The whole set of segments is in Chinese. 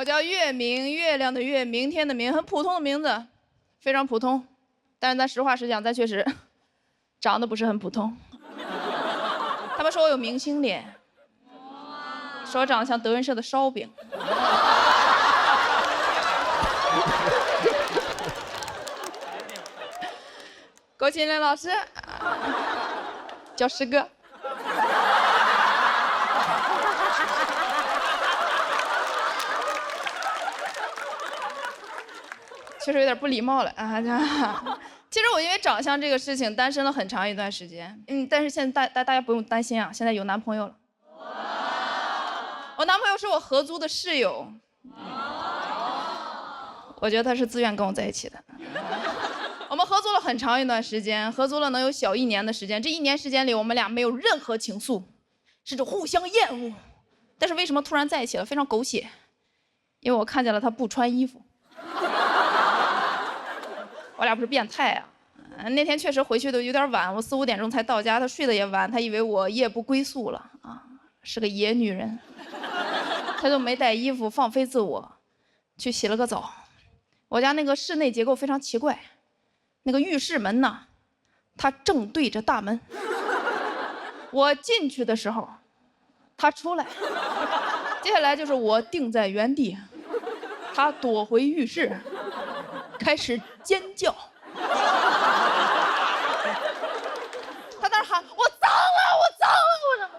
我叫月明，月亮的月，明天的明，很普通的名字，非常普通。但是咱实话实讲，咱确实长得不是很普通。他们说我有明星脸，说我长得像德云社的烧饼。郭麒麟老师叫师哥。确实有点不礼貌了啊！其实我因为长相这个事情单身了很长一段时间，但是现在大家不用担心啊，现在有男朋友了。我男朋友是我合租的室友，我觉得他是自愿跟我在一起的。我们合租了很长一段时间，合租了能有小1年的时间。这1年时间里，我们俩没有任何情愫，甚至互相厌恶。但是为什么突然在一起了？非常狗血，因为我看见了他不穿衣服。我俩不是变态啊！那天确实回去的有点晚，我4、5点钟才到家，他睡得也晚，他以为我夜不归宿了啊，是个野女人。他就没带衣服，放飞自我，去洗了个澡。我家那个室内结构非常奇怪，那个浴室门呢，它正对着大门。我进去的时候，他出来，接下来就是我定在原地，他躲回浴室。开始尖叫，他在那喊：“我脏了，我脏了！”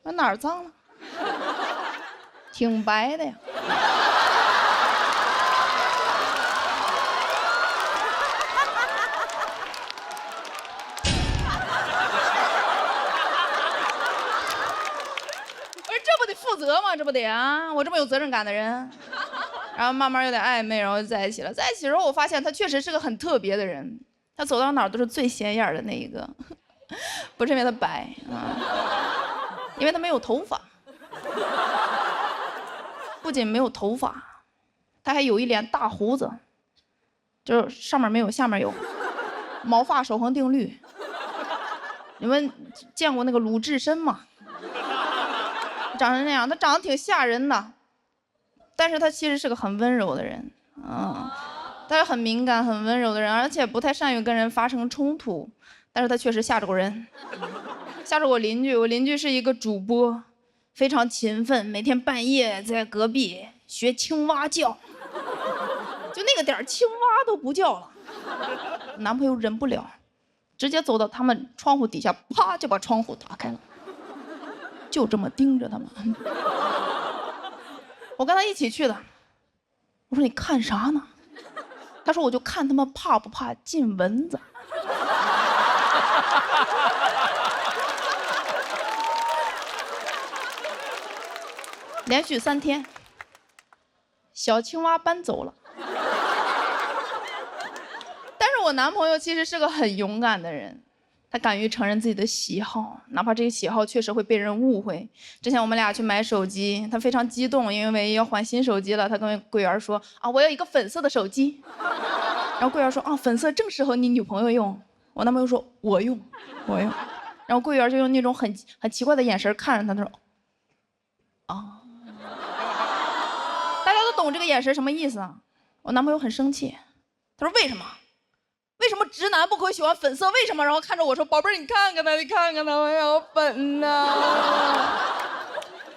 我哪儿脏了？挺白的呀。不是，这不得负责吗？这不得啊！我这么有责任感的人。然后慢慢有点暧昧，然后就在一起了。在一起之后，我发现他确实是个很特别的人。他走到哪儿都是最显眼的那一个，不是因为他白啊，因为他没有头发。不仅没有头发，他还有一脸大胡子，就是上面没有，下面有，毛发守恒定律。你们见过那个鲁智深吗？长成那样，他长得挺吓人的。但是他其实是个很温柔的人，他是很敏感、很温柔的人，而且不太善于跟人发生冲突。但是他确实吓着过人，吓着我邻居。我邻居是一个主播，非常勤奋，每天半夜在隔壁学青蛙叫，就那个点儿青蛙都不叫了。男朋友忍不了，直接走到他们窗户底下，啪就把窗户打开了，就这么盯着他们。我跟他一起去的，我说你看啥呢？他说我就看他们怕不怕进蚊子。连续3天，小青蛙搬走了。但是我男朋友其实是个很勇敢的人。他敢于承认自己的喜好，哪怕这个喜好确实会被人误会。之前我们俩去买手机，他非常激动，因为要换新手机了。他跟柜员说：“啊，我要一个粉色的手机。”然后柜员说：“啊，粉色正适合你女朋友用。”我男朋友说：“我用。”然后柜员就用那种很奇怪的眼神看着他，他说：“啊。”大家都懂这个眼神什么意思啊？我男朋友很生气，他说：“为什么？为什么直男不可以喜欢粉色？为什么？”然后看着我说：“宝贝儿，你看看他，你看看他，我要粉呐！”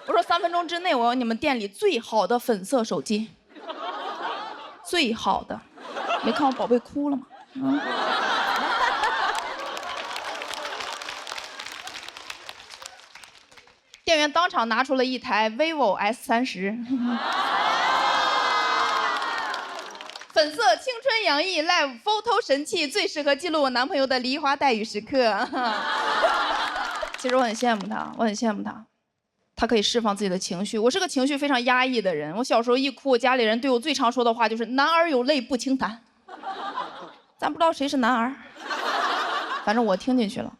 我说3分钟之内我要你们店里最好的粉色手机，最好的。没看我宝贝哭了吗？店员当场拿出了一台 vivo S30。粉色青春洋溢 Live Photo 神器，最适合记录我男朋友的梨花带雨时刻。其实我很羡慕他，他可以释放自己的情绪。我是个情绪非常压抑的人，我小时候一哭，我家里人对我最常说的话就是“男儿有泪不轻弹”。咱不知道谁是男儿，反正我听进去了。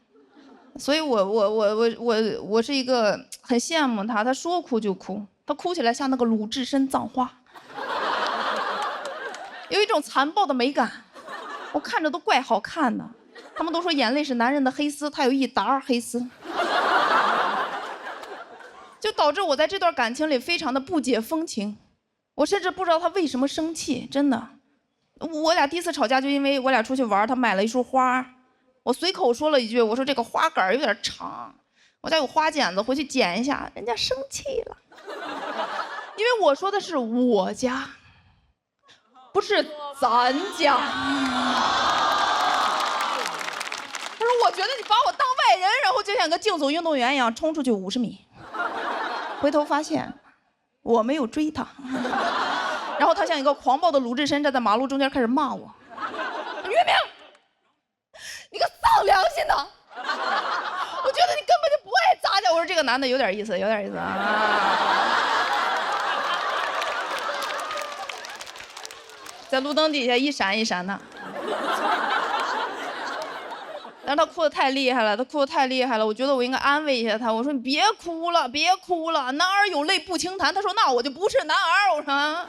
所以我是一个很羡慕他，他说哭就哭，他哭起来像那个鲁智深葬花。有一种残暴的美感，我看着都怪好看的。他们都说眼泪是男人的黑丝，他有一沓黑丝，就导致我在这段感情里非常的不解风情。我甚至不知道他为什么生气，真的。我俩第一次吵架就因为我俩出去玩，他买了一束花，我随口说了一句，我说这个花杆有点长，我家有花剪子，回去剪一下，人家生气了，因为我说的是我家，不是咱家。他说我觉得你把我当外人，然后就像个竞走运动员一样冲出去50米，回头发现我没有追他，然后他像一个狂暴的鲁智深站在马路中间开始骂我：岳明，你个丧良心的，我觉得你根本就不爱咱家。我说这个男的有点意思，有点意思啊。在路灯底下一闪一闪的。但是他哭得太厉害了，我觉得我应该安慰一下他。我说你别哭了，别哭了，男儿有泪不轻弹。他说那我就不是男儿。我说，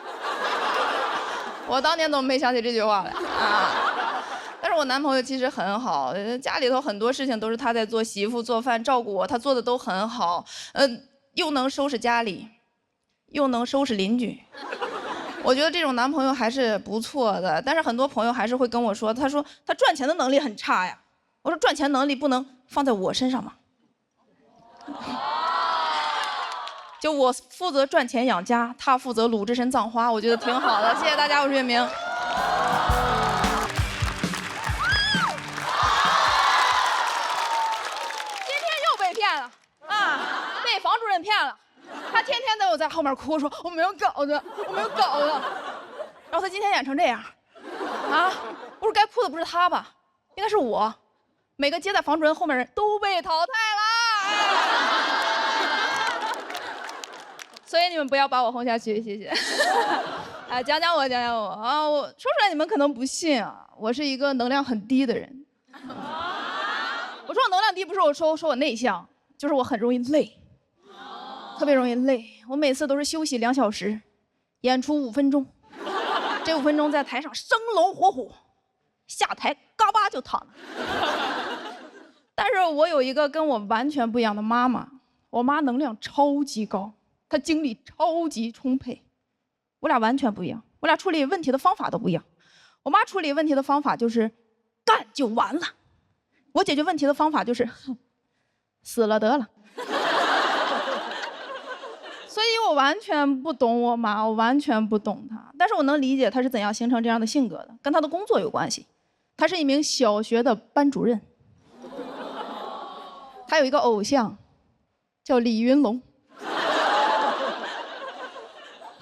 我当年怎么没想起这句话来啊？但是我男朋友其实很好，家里头很多事情都是他在做，媳妇做饭照顾我，他做的都很好。又能收拾家里，又能收拾邻居。我觉得这种男朋友还是不错的。但是很多朋友还是会跟我说，他说他赚钱的能力很差呀。我说赚钱能力不能放在我身上吗？就我负责赚钱养家，他负责鲁智深葬花，我觉得挺好的。谢谢大家，我是岳明。今天又被骗了啊！被房主任骗了，他天天都有在后面哭说我没有稿子，我没有稿子。然后他今天演成这样，啊！我说该哭的不是他吧？应该是我。每个接在房主任后面人都被淘汰了，所以你们不要把我轰下去，谢谢。哎，讲讲我啊！我说出来你们可能不信啊，我是一个能量很低的人。我说我能量低，不是我说我内向，就是我很容易累，特别容易累。我每次都是休息2小时，演出5分钟，这5分钟在台上生龙活虎，下台嘎巴就躺了。但是我有一个跟我完全不一样的妈妈，我妈能量超级高，她精力超级充沛，我俩完全不一样，我俩处理问题的方法都不一样。我妈处理问题的方法就是干就完了，我解决问题的方法就是死了得了。所以我完全不懂我妈，我完全不懂她，但是我能理解她是怎样形成这样的性格的，跟她的工作有关系。她是一名小学的班主任。他有一个偶像，叫李云龙。他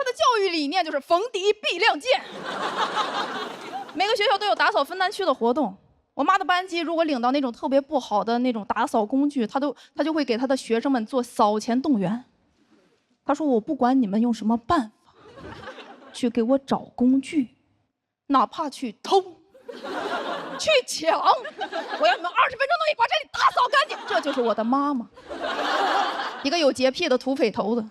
的教育理念就是逢敌必亮剑。每个学校都有打扫分担区的活动。我妈的班级如果领到那种特别不好的那种打扫工具，他就会给他的学生们做扫前动员。他说我不管你们用什么办法，去给我找工具，哪怕去偷。去抢！我要你们20分钟内把这里打扫干净。这就是我的妈妈，一个有洁癖的土匪头子。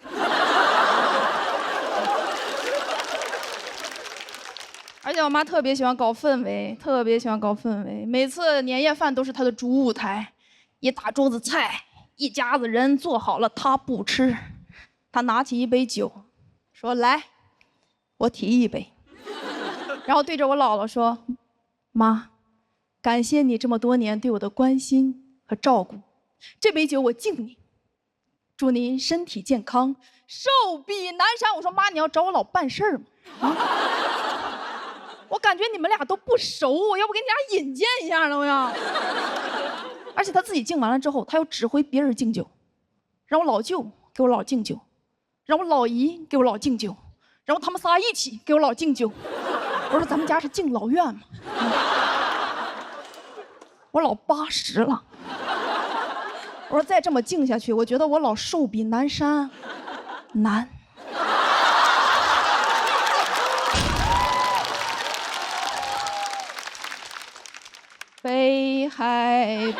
而且我妈特别喜欢搞氛围，特别喜欢搞氛围。每次年夜饭都是她的主舞台，一大桌子菜，一家子人坐好了，她不吃，她拿起一杯酒，说：“来，我提一杯。”然后对着我姥姥说：“妈。”感谢你这么多年对我的关心和照顾，这杯酒我敬你，祝您身体健康，寿比南山。我说妈，你要找我老办事儿吗？啊！我感觉你们俩都不熟，我要不给你俩引荐一下呢？我要。而且他自己敬完了之后，他又指挥别人敬酒，让我老舅给我姥敬酒，让我老姨给我姥敬酒，然后他们仨一起给我姥敬酒。我说咱们家是敬老院吗？我老80了，我说再这么静下去，我觉得我老寿比南山难。北海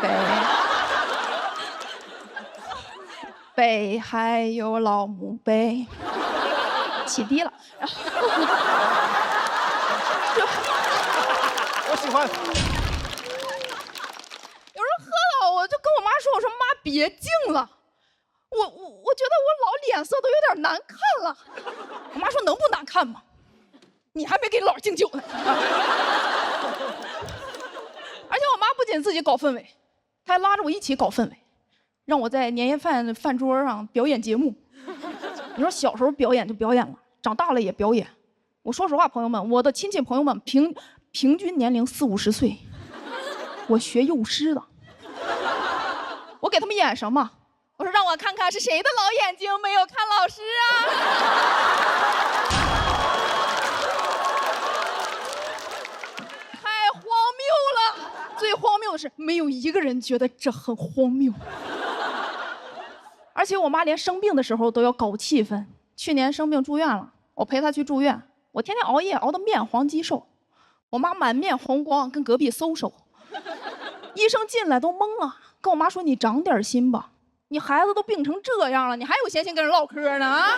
北海有老墓碑，起低了。我喜欢。我就跟我妈说，我说妈别敬了，我觉得我老脸色都有点难看了。我妈说能不难看吗？你还没给姥敬酒呢。而且我妈不仅自己搞氛围，她还拉着我一起搞氛围，让我在年夜饭桌上表演节目。你说小时候表演就表演了，长大了也表演。我说实话，朋友们，我的亲戚朋友们平均年龄40、50岁，我学幼师的。我给他们演什么？我说让我看看是谁的老眼睛没有看老师啊！太荒谬了！最荒谬的是，没有一个人觉得这很荒谬。而且我妈连生病的时候都要搞气氛。去年生病住院了，我陪她去住院，我天天熬夜熬得面黄肌瘦，我妈满面红光，跟隔壁搜手。医生进来都懵了，跟我妈说：“你长点心吧，你孩子都病成这样了，你还有闲心跟人唠嗑呢啊！”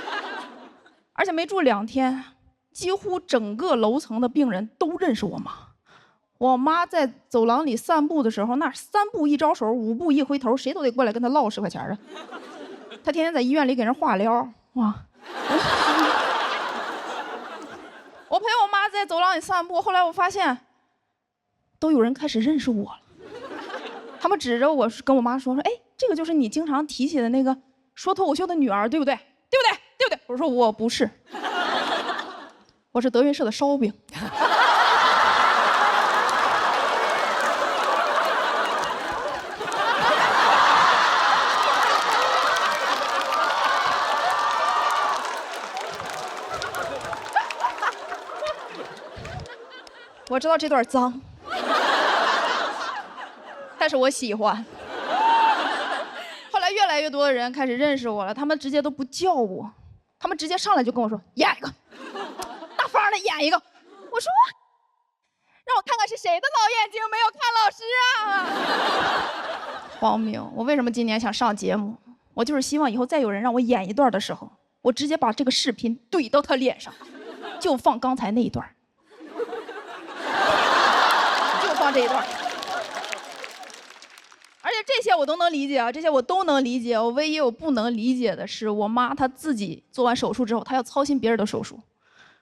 而且没住2天，几乎整个楼层的病人都认识我妈。我妈在走廊里散步的时候，那3步一招手，5步一回头，谁都得过来跟她唠10块钱啊。她天天在医院里给人化疗，哇！我陪我妈在走廊里散步，后来我发现，都有人开始认识我了。他们指着我跟我妈说：“哎，这个就是你经常提起的那个说脱口秀的女儿，对不对？对不对？对不对？”我说：“我不是，我是德云社的烧饼。”我知道这段脏，但是我喜欢。后来越来越多的人开始认识我了，他们直接都不叫我，他们直接上来就跟我说：“演一个，大方的演一个。”我说：“让我看看是谁的老眼睛没有看老师啊！”荒谬！我为什么今年想上节目？我就是希望以后再有人让我演一段的时候，我直接把这个视频怼到他脸上，就放刚才那一段。这一段，而且这些我都能理解啊，这些我都能理解。我唯一我不能理解的是，我妈她自己做完手术之后，她要操心别人的手术，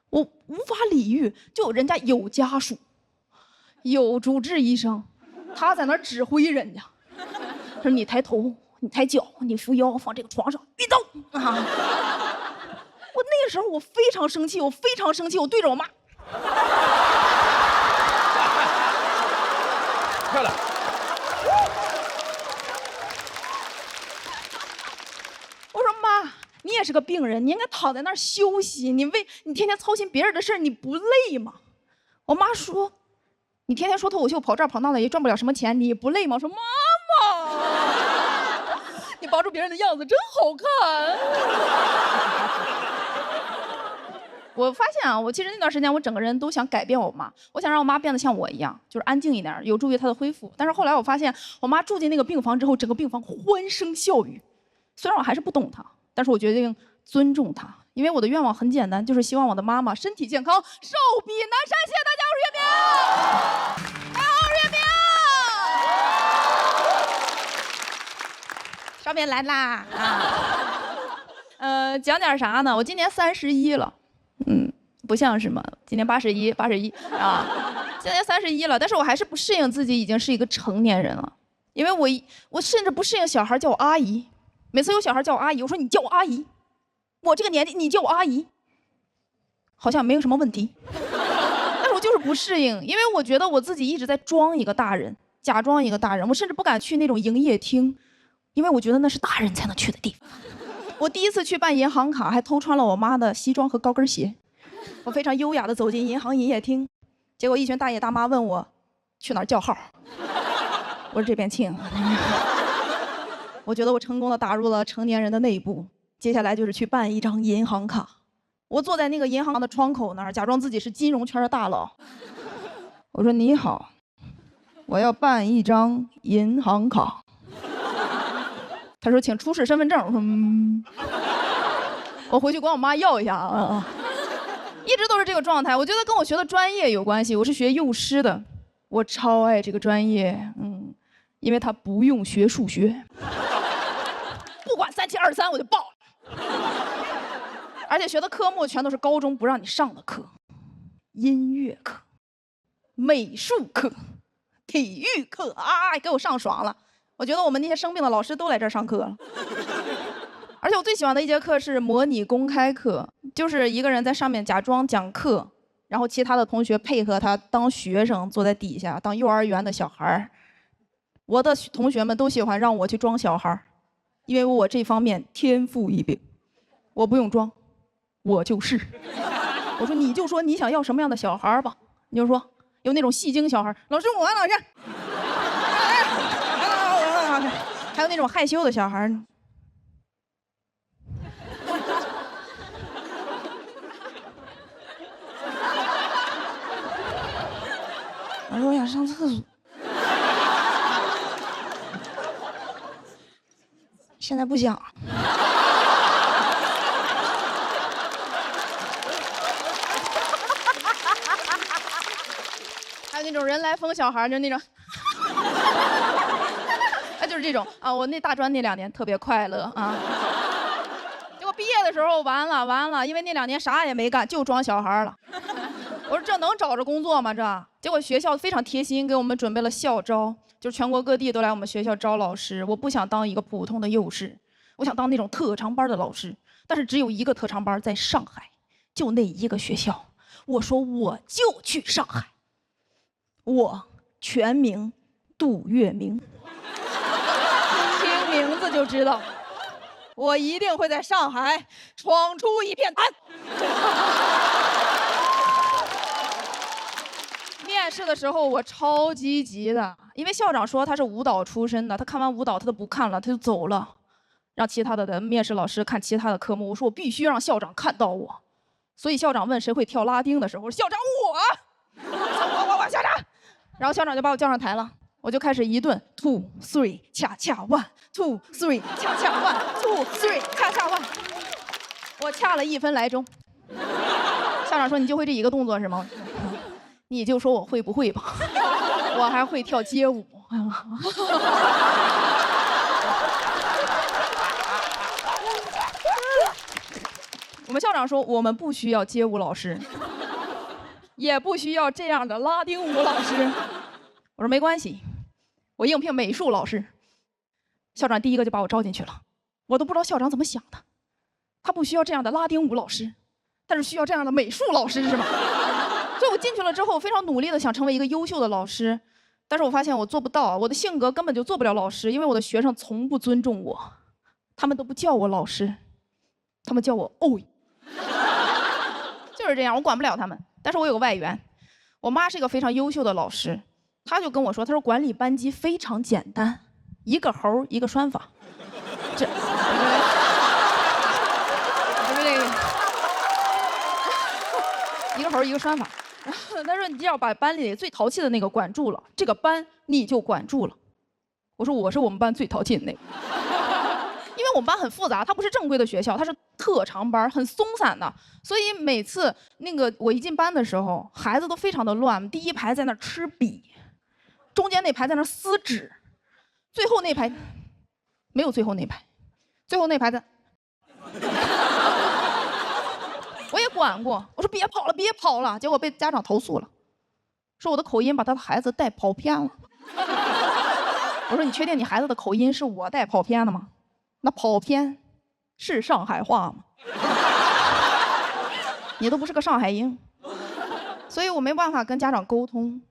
我无法理喻。就人家有家属，有主治医生，她在那儿指挥人家，说你抬头，你抬脚，你扶腰，放这个床上，运动啊！我那个时候我非常生气，我非常生气，我对着我妈。漂亮！我说妈，你也是个病人，你应该躺在那儿休息。你天天操心别人的事，你不累吗？我妈说，你天天说脱口秀，跑这儿跑那的，也赚不了什么钱，你不累吗？我说妈妈，你抱住别人的样子真好看。我发现啊，我其实那段时间我整个人都想改变我妈，我想让我妈变得像我一样，就是安静一点，有助于她的恢复。但是后来我发现，我妈住进那个病房之后，整个病房欢声笑语。虽然我还是不懂她，但是我决定尊重她，因为我的愿望很简单，就是希望我的妈妈身体健康，寿比南山。谢谢大家，我是月明，大家好，我是月明。烧饼来啦啊！讲点啥呢？我今年31了。不像是吗？今年81啊，今年31了，但是我还是不适应自己已经是一个成年人了，因为我甚至不适应小孩叫我阿姨，每次有小孩叫我阿姨，我说你叫我阿姨，我这个年纪你叫我阿姨，好像没有什么问题，但是我就是不适应，因为我觉得我自己一直在装一个大人，假装一个大人，我甚至不敢去那种营业厅，因为我觉得那是大人才能去的地方。我第一次去办银行卡，还偷穿了我妈的西装和高跟鞋。我非常优雅地走进银行营业厅，结果一群大爷大妈问我去哪儿叫号，我说这边请。我觉得我成功地打入了成年人的内部，接下来就是去办一张银行卡。我坐在那个银行的窗口那儿，假装自己是金融圈的大佬。我说你好，我要办一张银行卡。他说请出示身份证。我说我回去管我妈要一下啊。一直都是这个状态，我觉得跟我学的专业有关系。我是学幼师的，我超爱这个专业，因为它不用学数学，不管3723我就报了。而且学的科目全都是高中不让你上的课，音乐课、美术课、体育课啊，给我上爽了。我觉得我们那些生病的老师都来这儿上课了。而且我最喜欢的一节课是模拟公开课，就是一个人在上面假装讲课，然后其他的同学配合他当学生坐在底下当幼儿园的小孩儿。我的同学们都喜欢让我去装小孩儿，因为我这方面天赋异禀，我不用装，我就是。我说你就说你想要什么样的小孩儿吧，你就说有那种戏精小孩儿，老师我老师，还有那种害羞的小孩儿。我说我想上厕所，现在不想。还有那种人来疯小孩，就那种，哎，就是这种啊。我那大专那2年特别快乐啊。结果毕业的时候完了，因为那2年啥也没干，就装小孩了。我说这能找着工作吗？这结果学校非常贴心，给我们准备了校招，就是全国各地都来我们学校招老师。我不想当一个普通的幼师，我想当那种特长班的老师，但是只有一个特长班在上海，就那一个学校。我说我就去上海，我全名杜月明，听名字就知道，我一定会在上海闯出一片天。面试的时候我超积极的，因为校长说他是舞蹈出身的，他看完舞蹈他都不看了，他就走了，让其他的面试老师看其他的科目。我说我必须让校长看到我，所以校长问谁会跳拉丁的时候，校长我校长，然后校长就把我叫上台了，我就开始一顿 2 3 恰恰 1 2 3 恰恰 1 2 3 恰恰 1， 我恰了1分来钟。校长说你就会这一个动作是吗？你就说我会不会吧，我还会跳街舞。我们校长说我们不需要街舞老师，也不需要这样的拉丁舞老师。我说没关系，我应聘美术老师。校长第一个就把我招进去了，我都不知道校长怎么想的，他不需要这样的拉丁舞老师，但是需要这样的美术老师是吗？所以我进去了之后，非常努力的想成为一个优秀的老师，但是我发现我做不到，我的性格根本就做不了老师，因为我的学生从不尊重我，他们都不叫我老师，他们叫我欧。就是这样，我管不了他们。但是我有个外援，我妈是一个非常优秀的老师，她就跟我说，她说管理班级非常简单，一个猴一个栓法，这。一个猴一个栓法，然后他说你只要把班里最淘气的那个管住了，这个班你就管住了。我说我是我们班最淘气的那个，因为我们班很复杂，它不是正规的学校，它是特长班，很松散的，所以每次那个我一进班的时候，孩子都非常的乱，第一排在那吃笔，中间那排在那撕纸，最后那排没有最后那排，最后那排在。我也管过，我说别跑了，别跑了，结果被家长投诉了，说我的口音把他的孩子带跑偏了。我说你确定你孩子的口音是我带跑偏的吗？那跑偏是上海话吗？你都不是个上海音，所以我没办法跟家长沟通。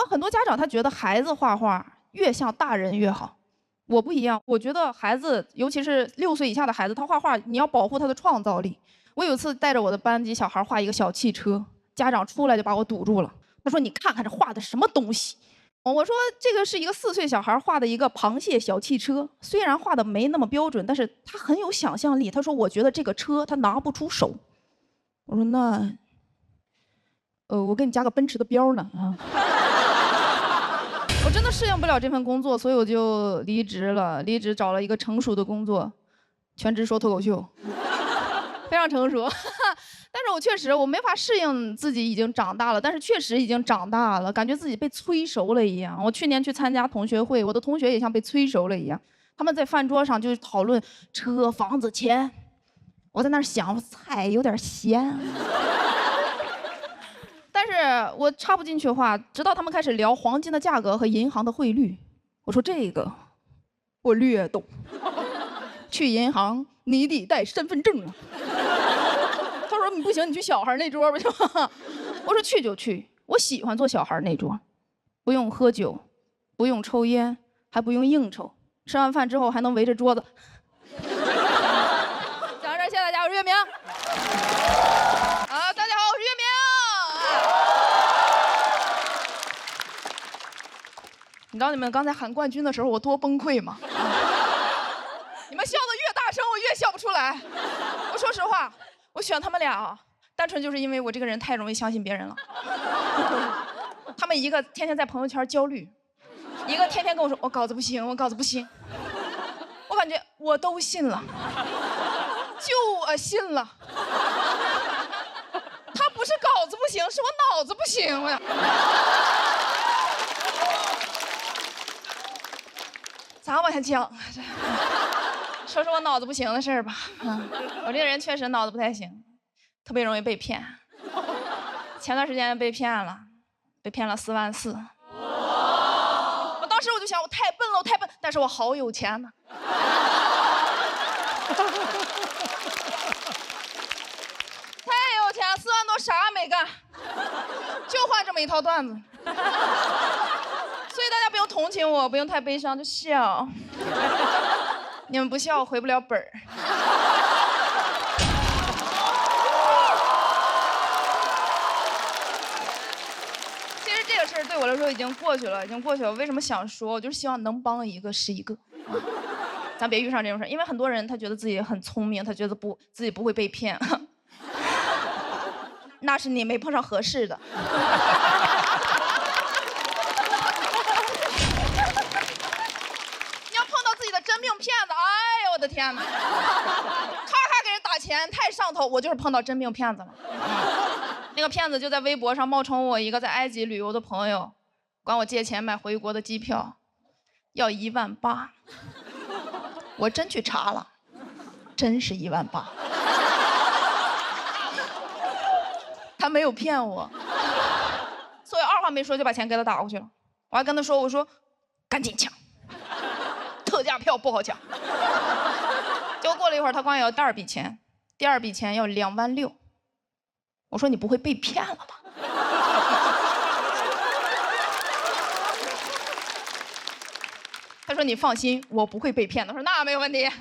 很多家长他觉得孩子画画越像大人越好，我不一样，我觉得孩子，尤其是6岁以下的孩子，他画画你要保护他的创造力。我有一次带着我的班级小孩画一个小汽车，家长出来就把我堵住了。他说：“你看看这画的什么东西？”我说：“这个是一个4岁小孩画的一个螃蟹小汽车，虽然画的没那么标准，但是他很有想象力。”他说：“我觉得这个车他拿不出手。”我说：“那，我给你加个奔驰的标呢啊。”我真的适应不了这份工作，所以我就离职了。离职找了一个成熟的工作，全职说脱口秀。非常成熟，但是我确实我没法适应自己已经长大了，但是确实已经长大了，感觉自己被催熟了一样。我去年去参加同学会，我的同学也像被催熟了一样，他们在饭桌上就讨论车、房子、钱。我在那儿想，菜有点咸。但是我插不进去话，直到他们开始聊黄金的价格和银行的汇率。我说这个我略懂，去银行你得带身份证啊。他说你不行，你去小孩那桌吧。我说去就去，我喜欢坐小孩那桌，不用喝酒，不用抽烟，还不用应酬，吃完饭之后还能围着桌子。讲到这儿，谢谢大家，我是月明。啊，大家好，我是月明。你知道你们刚才喊冠军的时候我多崩溃吗？你们笑得越大声，我越笑不出来。我说实话，我选他们俩啊，单纯就是因为我这个人太容易相信别人了。他们一个天天在朋友圈焦虑，一个天天跟我说我稿子不行，我稿子不行。我感觉我都信了，就我信了。他不是稿子不行，是我脑子不行呀。咋往下讲？说说我脑子不行的事儿吧。我这个人确实脑子不太行，特别容易被骗。前段时间被骗了4万4。我当时我就想，我太笨了，我太笨，但是我好有钱呢。太有钱，4万多啥没干，就换这么一套段子。所以大家不用同情我，不用太悲伤，就笑。你们不笑，我回不了本儿。其实这个事儿对我来说已经过去了，我为什么想说？我就是希望能帮一个是一个。咱别遇上这种事儿，因为很多人他觉得自己很聪明，他觉得自己不会被骗。那是你没碰上合适的。真命骗子，哎呦我的天哪！咔咔给人打钱，太上头，我就是碰到真命骗子了。那个骗子就在微博上冒充我一个在埃及旅游的朋友，管我借钱买回国的机票，要1万8。我真去查了，真是1万8。他没有骗我，所以二话没说就把钱给他打过去了。我还跟他说，我说赶紧抢。特价票不好抢。结果过了一会儿，他管我要第二笔钱要2万6。我说你不会被骗了吧？他说你放心，我不会被骗的。我说那没有问题啊。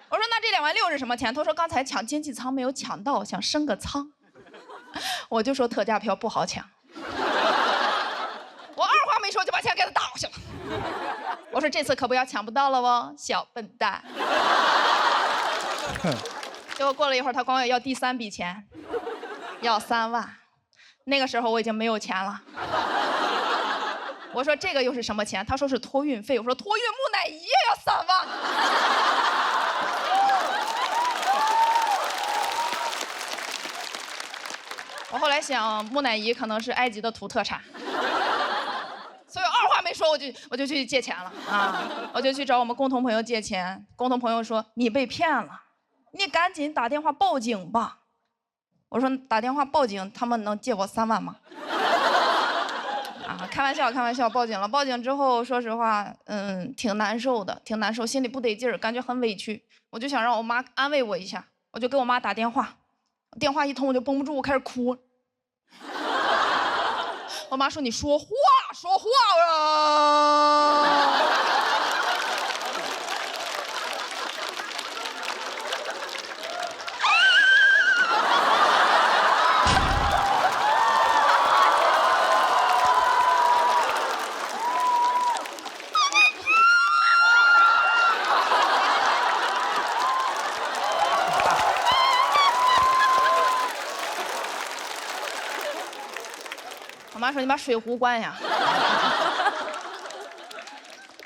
我说那这2万6是什么钱？他说刚才抢经济舱没有抢到，想升个舱。我就说特价票不好抢。我二话没说就把钱给他打过去了。我说这次可不要抢不到了哦，小笨蛋。结果过了一会儿，他管我要第3笔钱，要3万。那个时候我已经没有钱了。我说这个又是什么钱？他说是托运费。我说托运木乃伊也要3万。我后来想，木乃伊可能是埃及的土特产。所以二话没说，我就去借钱了啊！我就去找我们共同朋友借钱。共同朋友说你被骗了，你赶紧打电话报警吧。我说打电话报警，他们能借我3万吗？啊，开玩笑，报警了。报警之后，说实话，挺难受的，心里不得劲儿，感觉很委屈。我就想让我妈安慰我一下，我就给我妈打电话，电话一通我就绷不住，我开始哭。我妈说：“你说话啊！”我妈说：“你把水壶关呀。”这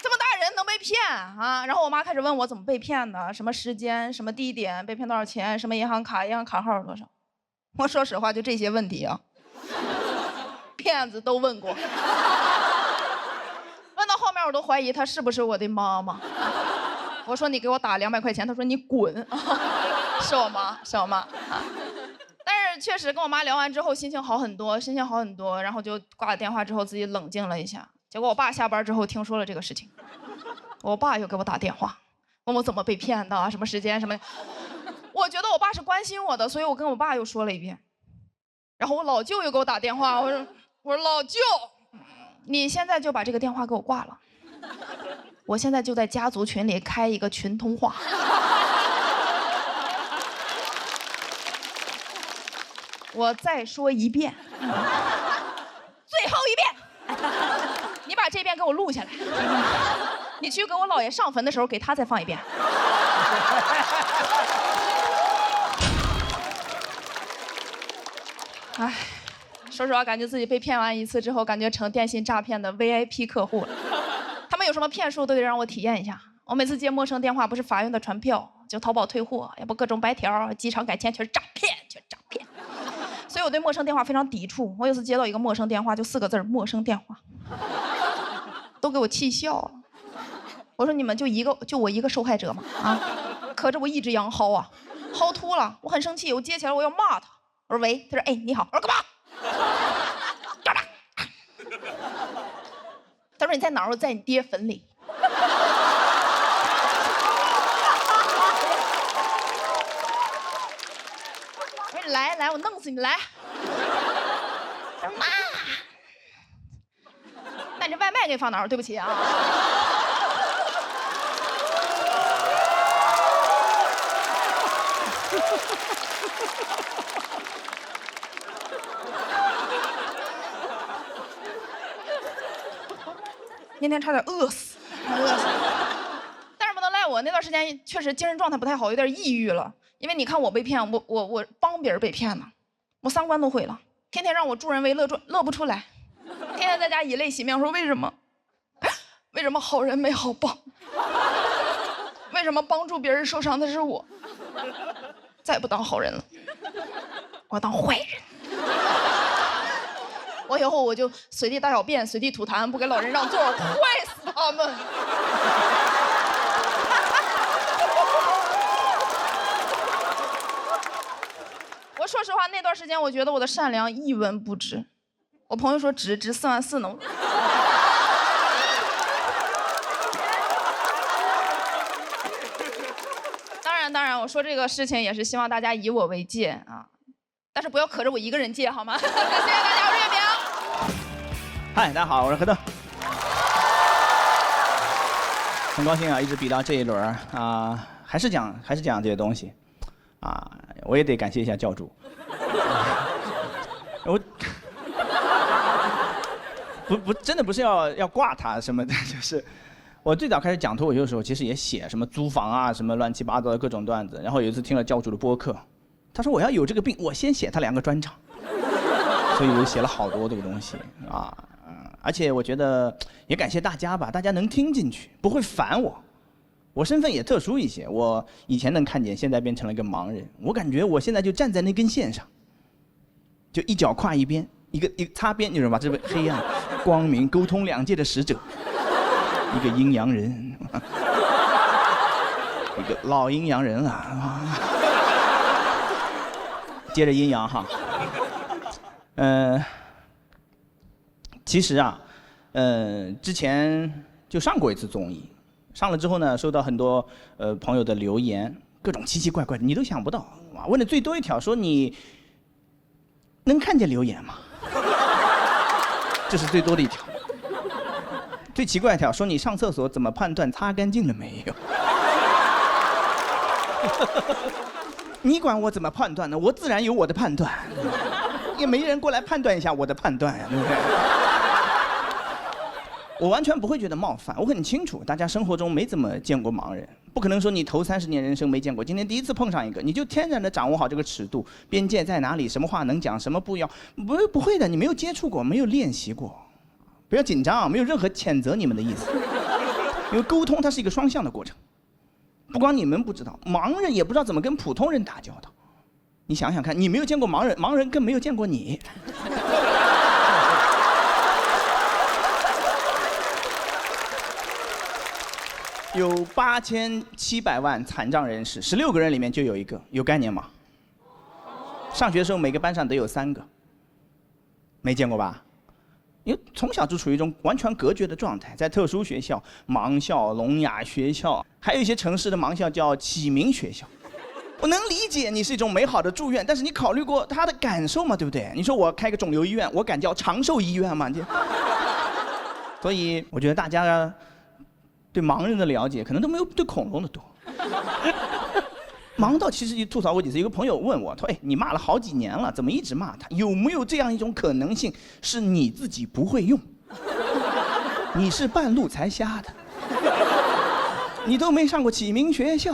么大人能被骗啊？然后我妈开始问我怎么被骗的，什么时间、什么地点、被骗多少钱、什么银行卡号多少。我说实话，就这些问题啊，骗子都问过。问到后面我都怀疑她是不是我的妈妈。我说你给我打200块钱，他说你滚，是我妈，是我妈啊。但是确实跟我妈聊完之后心情好很多，然后就挂了电话之后自己冷静了一下。结果我爸下班之后听说了这个事情，我爸又给我打电话，问我怎么被骗的，什么时间什么的。我觉得我爸是关心我的，所以我跟我爸又说了一遍。然后我老舅又给我打电话，我说老舅，你现在就把这个电话给我挂了，我现在就在家族群里开一个群通话。我再说一遍，最后一遍，你把这遍给我录下来，你去给我姥爷上坟的时候给他再放一遍。哎，说实话，感觉自己被骗完一次之后，感觉成电信诈骗的 VIP 客户了。他们有什么骗术都得让我体验一下。我每次接陌生电话，不是法院的传票，就淘宝退货，要不各种白条、机场改签，全是诈骗，全是诈骗。所以我对陌生电话非常抵触。我有次接到一个陌生电话，就4个字儿：陌生电话，都给我气笑了。我说你们就我一个受害者吗？啊，可着我一只羊薅啊，薅秃了，我很生气，我接起来我要骂他。我说喂，他说哎你好，我说干嘛？干嘛？他说你在哪儿？我在你爹坟里。我说来，我弄死你来。他说妈，那你这外卖给放哪儿？对不起啊。那天差点饿死。但是不能赖我，那段时间确实精神状态不太好，有点抑郁了。因为你看我被骗，我帮别人被骗呢，我3观都毁了，天天让我助人为乐，乐不出来，天天在家以泪洗面，说为什么好人没好报？为什么帮助别人受伤的是我？再不当好人了，我要当坏人。我以后我就随地大小便，随地吐痰，不给老人让座，坏死他们！我说实话，那段时间我觉得我的善良一文不值。我朋友说值44000呢。当然，我说这个事情也是希望大家以我为戒啊，但是不要可着我一个人戒好吗？谢谢大家，我是月饼。嗨，大家好，我是何正。很高兴啊，一直比到这一轮啊，还是讲这些东西啊，我也得感谢一下教主。我真的不是要挂他什么的，就是我最早开始讲脱口秀的时候，其实也写什么租房啊，什么乱七八糟的各种段子。然后有一次听了教主的播客，他说我要有这个病，我先写他2个专场，所以我写了好多这个东西啊。而且我觉得也感谢大家吧，大家能听进去，不会烦我。我身份也特殊一些，我以前能看见，现在变成了一个盲人。我感觉我现在就站在那根线上，就一脚跨一边，一个擦边，你知道吗？这位黑暗、光明、沟通2界的使者，一个阴阳人，一个老阴阳人啊。接着阴阳哈，其实啊，之前就上过一次综艺，上了之后呢，收到很多朋友的留言，各种奇奇怪怪的，你都想不到。问的最多一条说你能看见留言吗？这是最多的一条。最奇怪一条说你上厕所怎么判断擦干净了没有？你管我怎么判断呢？我自然有我的判断，也没人过来判断一下我的判断呀，对不对？我完全不会觉得冒犯，我很清楚，大家生活中没怎么见过盲人，不可能说你头30年人生没见过，今天第一次碰上一个，你就天然的掌握好这个尺度，边界在哪里，什么话能讲，什么不要，不会的，你没有接触过，没有练习过，不要紧张，没有任何谴责你们的意思，因为沟通它是一个双向的过程，不光你们不知道，盲人也不知道怎么跟普通人打交道，你想想看，你没有见过盲人，盲人更没有见过你。有8700万残障人士，16个人里面就有一个，有概念吗？上学的时候每个班上得有3个，没见过吧？因为从小就处于一种完全隔绝的状态，在特殊学校、盲校、聋哑学校，还有一些城市的盲校叫启明学校。我能理解你是一种美好的祝愿，但是你考虑过他的感受吗？对不对？你说我开个肿瘤医院，我敢叫长寿医院吗？所以我觉得大家对盲人的了解可能都没有对恐龙的多。盲道其实就吐槽过几次，有个朋友问我，他说：“哎，你骂了好几年了，怎么一直骂他？有没有这样一种可能性，是你自己不会用？你是半路才瞎的，你都没上过启明学校。”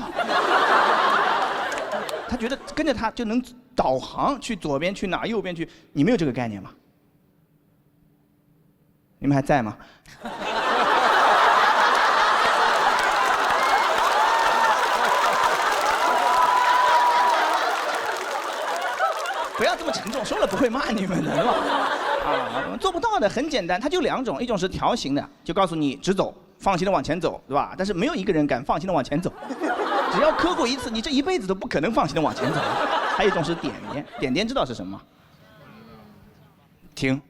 他觉得跟着他就能导航去左边去哪儿，右边去，你没有这个概念吗？你们还在吗？不要这么沉重，说了不会骂你们的，是吧？啊，做不到的很简单，它就2种，一种是条形的，就告诉你直走，放心的往前走，对吧？但是没有一个人敢放心的往前走，只要磕过一次，你这一辈子都不可能放心的往前走。还有一种是点点，点点知道是什么吗？停。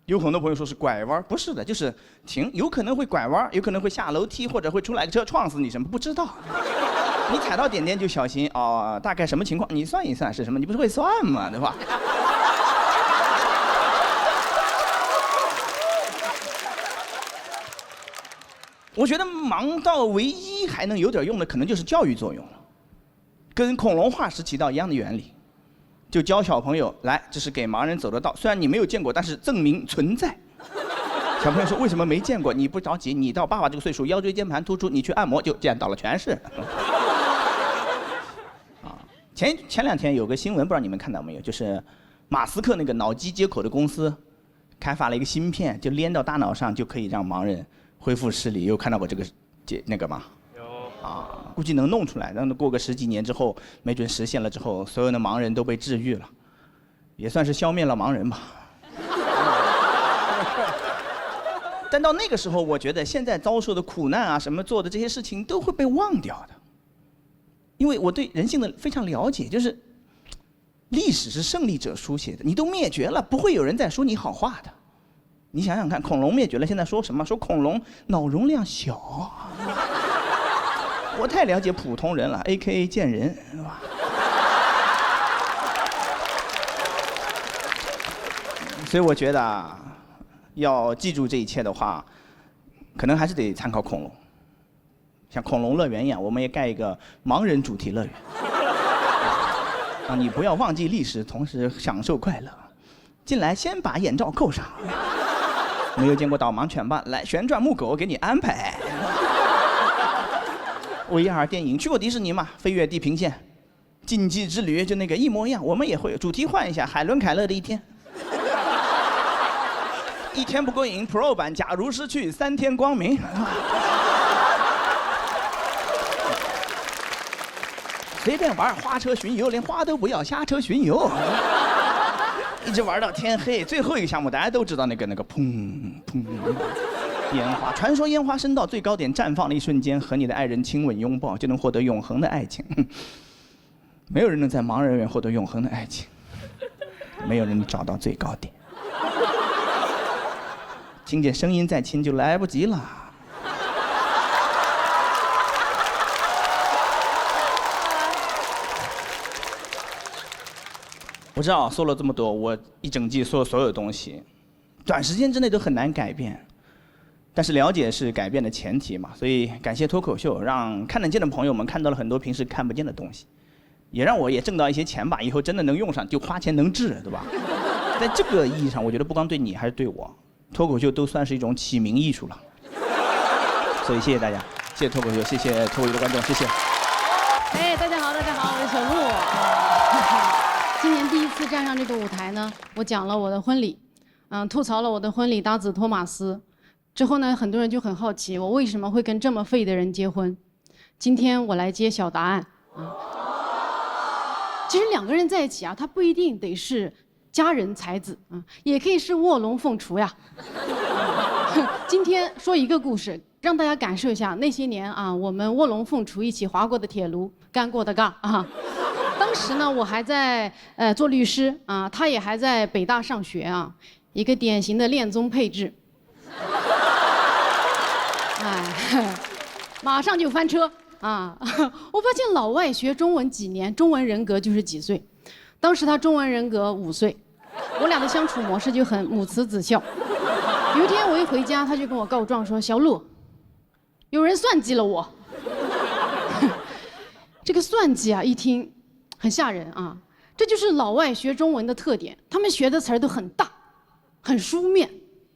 有很多朋友说是拐弯，不是的，就是停，有可能会拐弯，有可能会下楼梯，或者会出来个车撞死你什么，不知道。你踩到点点就小心哦，大概什么情况？你算一算是什么？你不是会算吗？对吧？我觉得盲道唯一还能有点用的，可能就是教育作用了，跟恐龙化石起到一样的原理，就教小朋友来，这是给盲人走的道，虽然你没有见过，但是证明存在。小朋友说为什么没见过？你不着急，你到爸爸这个岁数，腰椎间盘突出，你去按摩就见到了，全是。前2天有个新闻，不知道你们看到没有？就是马斯克那个脑机接口的公司，开发了一个芯片，就连到大脑上，就可以让盲人恢复视力。有看到过这个那个吗？有。啊，估计能弄出来，让过个10几年之后，没准实现了之后，所有的盲人都被治愈了，也算是消灭了盲人吧。但到那个时候，我觉得现在遭受的苦难啊，什么做的这些事情都会被忘掉的。因为我对人性的非常了解，就是历史是胜利者书写的，你都灭绝了，不会有人再说你好话的。你想想看，恐龙灭绝了，现在说什么？说恐龙脑容量小。我太了解普通人了 ，AKA 贱人，是吧？所以我觉得啊，要记住这一切的话，可能还是得参考恐龙。像恐龙乐园一样，我们也盖一个盲人主题乐园。啊，你不要忘记历史，同时享受快乐。进来先把眼罩扣上。没有见过导盲犬吧？来，旋转木狗给你安排。VR 电影去过迪士尼吗？飞越地平线、禁忌之旅就那个一模一样，我们也会主题换一下，海伦凯勒的一天。1天不过瘾 Pro 版，假如失去3天光明。随便玩花车巡游，连花都不要，瞎车巡游，一直玩到天黑。最后一个项目大家都知道，那个砰砰，烟花，传说烟花升到最高点绽放的一瞬间，和你的爱人亲吻拥抱，就能获得永恒的爱情。没有人能在盲人园获得永恒的爱情，没有人能找到最高点。听见声音再亲就来不及了。我知道说了这么多，我一整季说的所有东西，短时间之内都很难改变，但是了解是改变的前提嘛。所以感谢脱口秀，让看得见的朋友们看到了很多平时看不见的东西，也让我也挣到一些钱吧，以后真的能用上，就花钱能治，对吧？在这个意义上，我觉得不光对你还是对我，脱口秀都算是一种启明艺术了。所以谢谢大家，谢谢脱口秀，谢谢脱口秀的观众，谢谢。哎，大家好，大家好，我是小鹿。今年第一次站上这个舞台呢，我讲了我的婚礼，吐槽了我的婚礼搭子托马斯。之后呢，很多人就很好奇，我为什么会跟这么废的人结婚？今天我来揭晓答案啊。其实2个人在一起啊，他不一定得是佳人才子啊，也可以是卧龙凤雏呀。今天说一个故事，让大家感受一下那些年啊，我们卧龙凤雏一起划过的铁路，干过的嘎啊。当时呢，我还在做律师啊，他也还在北大上学啊，一个典型的恋综配置。哎，马上就翻车啊！我发现老外学中文几年，中文人格就是几岁。当时他中文人格5岁，我俩的相处模式就很母慈子孝。有一天我一回家，他就跟我告状说：“小陆，有人算计了我。”这个算计啊，一听很吓人啊！这就是老外学中文的特点，他们学的词儿都很大，很书面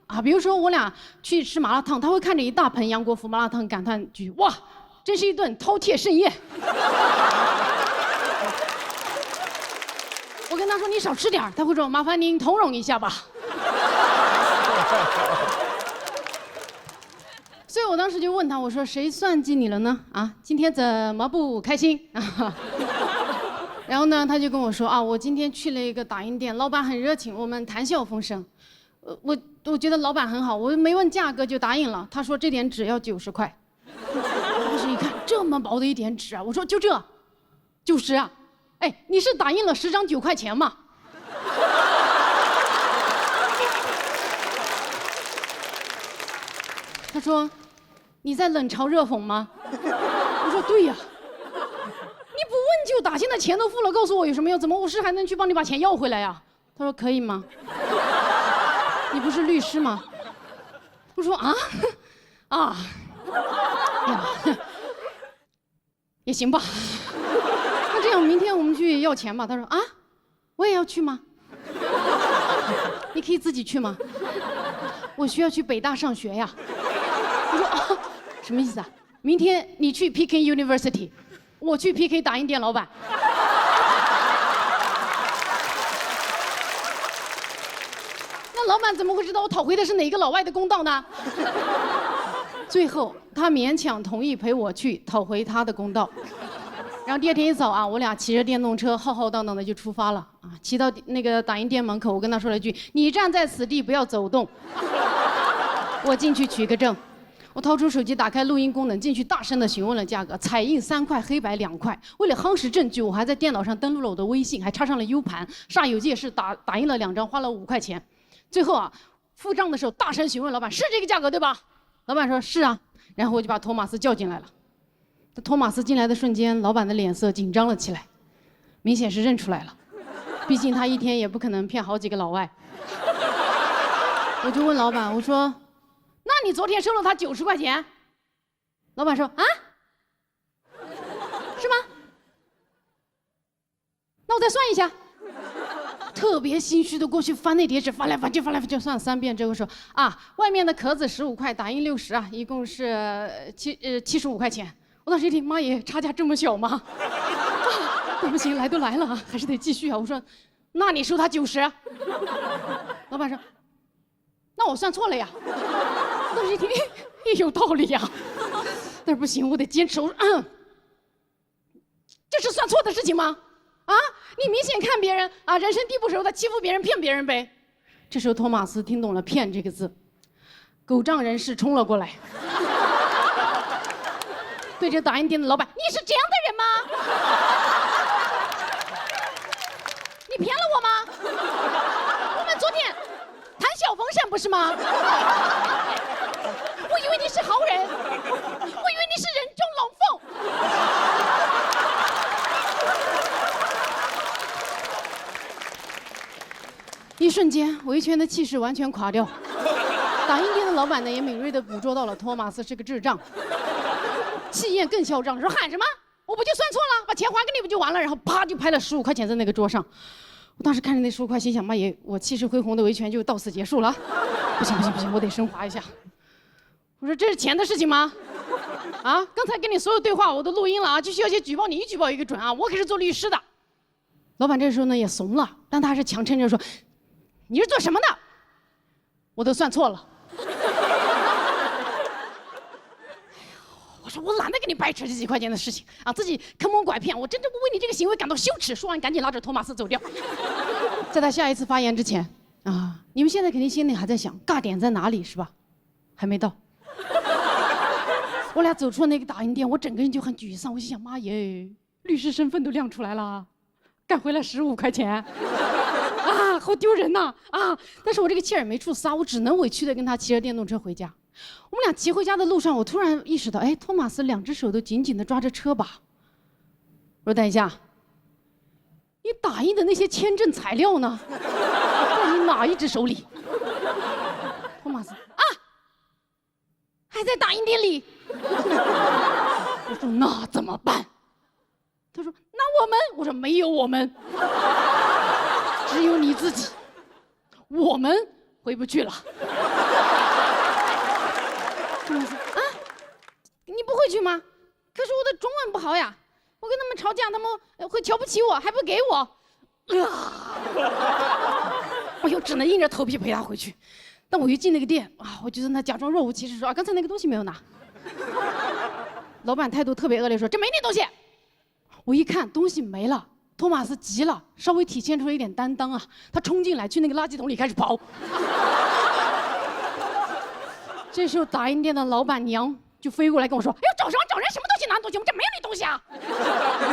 啊。比如说我俩去吃麻辣烫，他会看着一大盆杨国福麻辣烫感叹句：“哇，真是一顿饕餮盛宴。”我跟他说：“你少吃点儿。”他会说：“麻烦您通融一下吧。”所以我当时就问他，我说：“谁算计你了呢？啊，今天怎么不开心？”然后呢，他就跟我说：“啊，我今天去了一个打印店，老板很热情，我们谈笑风生。我觉得老板很好，我没问价格就答应了。他说这点纸要90块。当时一看这么薄的一点纸啊，我说就这，90啊。哎，你是打印了10张9块钱吗？”他说：“你在冷嘲热讽吗？”我说：“对呀，你不问就打，现在钱都付了，告诉我有什么用？怎么我是还能去帮你把钱要回来呀？”他说：“可以吗？你不是律师吗？”我说：“啊，呀，也行吧。那这样明天我们去要钱吧。”他说：“啊，我也要去吗？你可以自己去吗？我需要去北大上学呀。”我说：“啊，什么意思啊？明天你去 PK University， 我去 PK 打印店老板。”那老板怎么会知道我讨回的是哪个老外的公道呢？最后他勉强同意陪我去讨回他的公道。然后第二天一早啊，我俩骑着电动车浩浩荡荡的就出发了啊。骑到那个打印店门口，我跟他说了一句：“你站在此地，不要走动。”我进去取个证。我掏出手机，打开录音功能，进去大声的询问了价格，彩印3块，黑白2块。为了夯实证据，我还在电脑上登录了我的微信，还插上了 U 盘，煞有介事打印了2张，花了5块钱。最后啊，付账的时候大声询问老板：“是这个价格对吧？”老板说：“是啊。”然后我就把托马斯叫进来了。托马斯进来的瞬间，老板的脸色紧张了起来，明显是认出来了，毕竟他一天也不可能骗好几个老外。我就问老板，我说：“那你昨天收了他90块钱？”老板说：“啊，是吗？那我再算一下。”特别心虚的过去翻那叠纸，翻来翻去，算了3遍之后说：“啊，外面的壳子15块，打印60啊，一共是75块钱。”我当时一听，妈耶，差价这么小吗？那不行，来都来了啊，还是得继续啊。我说：“那你收他90。”老板说：“那我算错了呀。”我当时一听，也有道理呀。但是不行，我得坚持。这是算错的事情吗？啊，你明显看别人啊，人生地不熟的欺负别人、骗别人呗。这时候托马斯听懂了“骗”这个字，狗仗人势冲了过来，对着打印店的老板：“你是这样的人吗？你骗了我吗？我们昨天谈笑风生不是吗？我以为你是好人，我以为你是人中龙凤。”一瞬间，维权的气势完全垮掉。打印店的老板呢，也敏锐地捕捉到了托马斯是个智障，气焰更嚣张，说：“喊什么？我不就算错了，把钱还给你不就完了？”然后啪就拍了15块钱在那个桌上。我当时看着那15块，心想：妈耶，我气势恢宏的维权就到此结束了。不行，我得升华一下。我说：“这是钱的事情吗？啊，刚才跟你所有对话我都录音了啊，就需要些举报，你一举报一个准啊！我可是做律师的。”老板这时候呢也怂了，但他还是强撑着说：“你是做什么的？我都算错了。”我说：“我懒得跟你掰扯这几块钱的事情啊，自己坑蒙拐骗，我真正为你这个行为感到羞耻。”说完，赶紧拉着托马斯走掉。在他下一次发言之前啊，你们现在肯定心里还在想尬点在哪里是吧？还没到。我俩走出了那个打印店，我整个人就很沮丧。我心想，妈耶，律师身份都亮出来了，干回来15块钱，啊，好丢人呐！啊！但是我这个气儿也没处撒，我只能委屈的跟他骑着电动车回家。我们俩骑回家的路上，我突然意识到，哎，托马斯2只手都紧紧的抓着车把。我说等一下，你打印的那些签证材料呢？在你哪一只手里？托马斯啊，还在打印店里。我说那怎么办？他说那我们，我说没有我们，只有你自己，我们回不去了。托马斯啊，你不回去吗？可是我的中文不好呀，我跟他们吵架，他们会瞧不起我，还不给我。我又只能硬着头皮陪他回去。但我一进那个店啊，我就在那假装若无其事说啊，刚才那个东西没有拿。老板态度特别恶劣，说这没那东西。我一看东西没了，托马斯急了，稍微体现出了一点担当啊，他冲进来去那个垃圾桶里开始刨。这时候打印店的老板娘就飞过来跟我说：“哎呦，找什么找人？什么东西拿东西？我们这没有那东西啊！”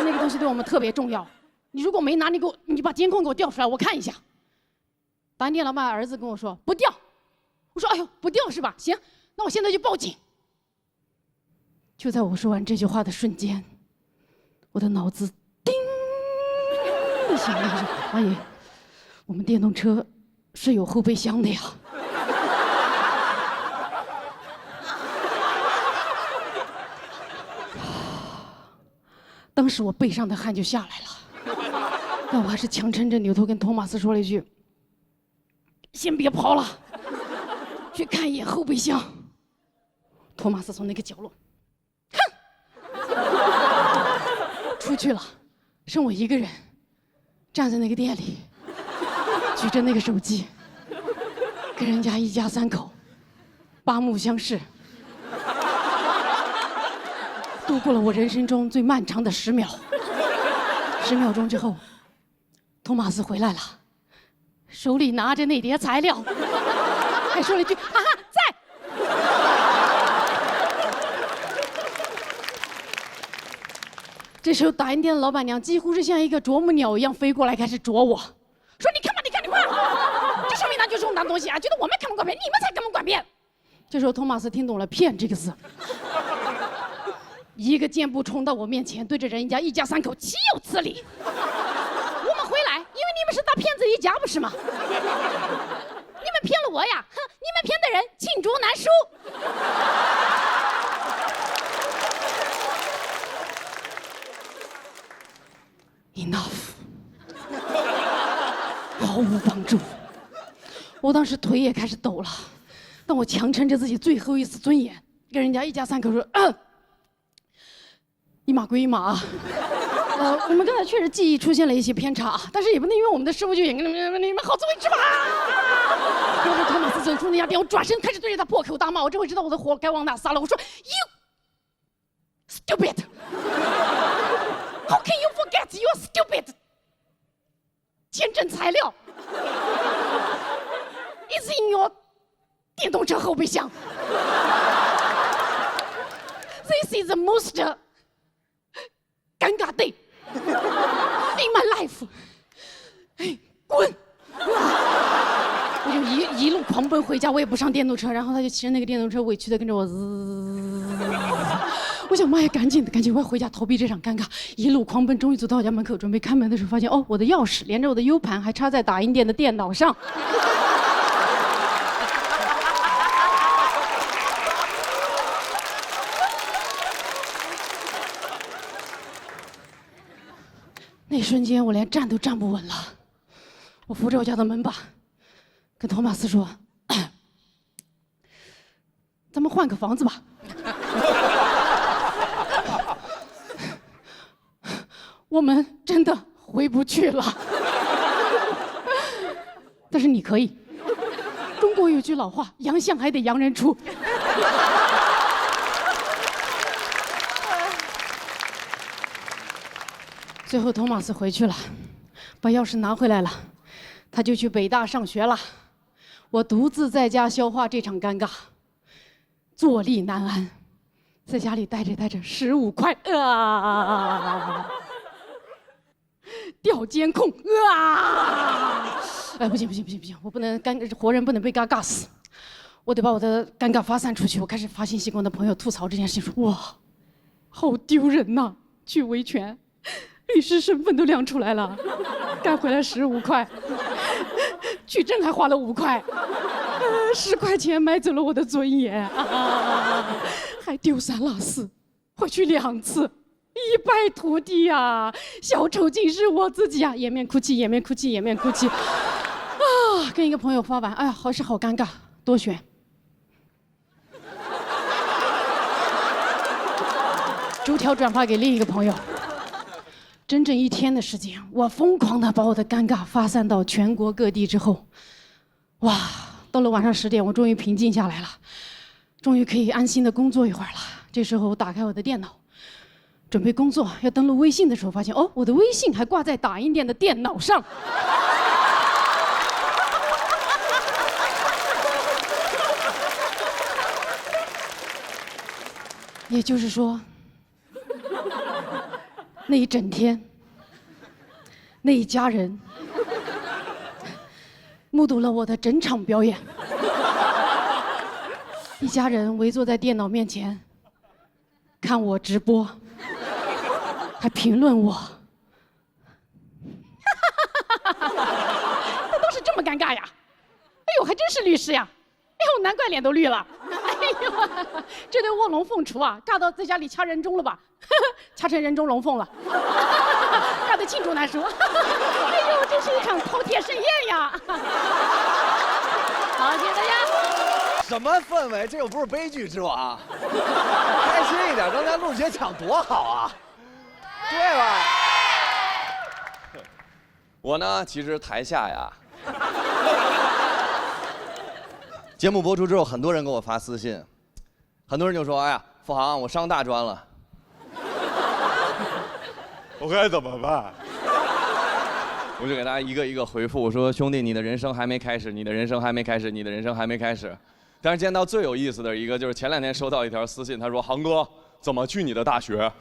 那个东西对我们特别重要，你如果没拿，你把监控给我调出来，我看一下。打印店老板儿子跟我说不调，我说哎呦不调是吧？行，那我现在就报警。就在我说完这句话的瞬间，我的脑子叮的响了，说：“阿姨，我们电动车是有后备箱的呀。”当时我背上的汗就下来了，但我还是强撑着扭头跟托马斯说了一句：“先别跑了，去看一眼后备箱。”托马斯从那个角落，出去了，剩我一个人站在那个店里，举着那个手机，跟人家一家3口八目相视，度过了我人生中最漫长的10秒。10秒钟之后，托马斯回来了，手里拿着那叠材料，还说了一句：“哈哈，在。”这时候，打印店的老板娘几乎是像一个啄木鸟一样飞过来，开始啄我，说：“你看吧，你看，你看，这上面拿就是我们拿东西啊，觉得我们看不惯别人，你们才看不惯别人。”这时候，托马斯听懂了“骗”这个字，一个箭步冲到我面前，对着人家一家3口岂有此理！我们回来，因为你们是大骗子一家，不是吗？你们骗了我呀！哼，你们骗的人罄竹难书。Enough， 毫无帮助。我当时腿也开始抖了，但我强撑着自己最后一丝尊严，跟人家一家3口说：“一码归一码啊。”我们刚才确实记忆出现了一些偏差啊，但是也不能因为我们的师傅就演跟你们好自为之吧。当时托马斯走出那家店，我转身开始对着他破口大骂，我这回知道我的火该往哪撒了。我说 ：“You stupid! How can you forget you're stupid? 签证材料 is in your 电动车后备箱。This is the most 尴尬 day in my life。哎，滚！我就一路狂奔回家，我也不上电动车，然后他就骑着那个电动车委屈的跟着我滋。我想妈呀，赶紧，我要回家逃避这场尴尬。一路狂奔，终于走到我家门口，准备开门的时候，发现哦，我的钥匙连着我的 U 盘还插在打印店的电脑上。那一瞬间，我连站都站不稳了。我扶着我家的门把，跟托马斯说：“咱们换个房子吧。”我们真的回不去了。但是你可以。中国有句老话，洋相还得洋人出。最后托马斯回去了，把钥匙拿回来了，他就去北大上学了。我独自在家消化这场尴尬，坐立难安。在家里待着待着，15块啊，调监控啊，哎，不行，我不能活人不能被尬死，我得把我的尴尬发散出去。我开始发信息跟我的朋友吐槽这件事，说哇，好丢人呐！去维权，律师身份都亮出来了，干回来15块，取证还花了5块，10块钱买走了我的尊严还丢三落四，回去2次，一败涂地啊！小丑竟是我自己啊！掩面哭泣，跟一个朋友发完，哎呀，好尴尬，多选。逐条转发给另一个朋友。整整1天的时间，我疯狂地把我的尴尬发散到全国各地之后，哇，到了晚上10点，我终于平静下来了，终于可以安心地工作一会儿了。这时候我打开我的电脑，准备工作，要登录微信的时候，发现哦，我的微信还挂在打印店的电脑上。也就是说，那一整天，那一家人目睹了我的整场表演。一家人围坐在电脑面前，看我直播，还评论我。那都是这么尴尬呀！哎呦，还真是律师呀！哎呦，难怪脸都绿了。哎呦，这对卧龙凤雏啊，尬到在家里掐人中了吧？掐成人中龙凤了，尬得罄竹难书。哎呦，真是一场饕餮盛宴呀！好，谢谢大家。什么氛围？这又不是悲剧之王，开心一点。刚才陆姐讲多好啊，对吧？我呢，其实台下呀，节目播出之后，很多人给我发私信，很多人就说：“哎呀，付航，我上大专了，我该怎么办？”我就给大家一个一个回复，我说：“兄弟，你的人生还没开始，你的人生还没开始，你的人生还没开始。”但是见到最有意思的一个，就是前2天收到一条私信，他说：“航哥，怎么去你的大学？”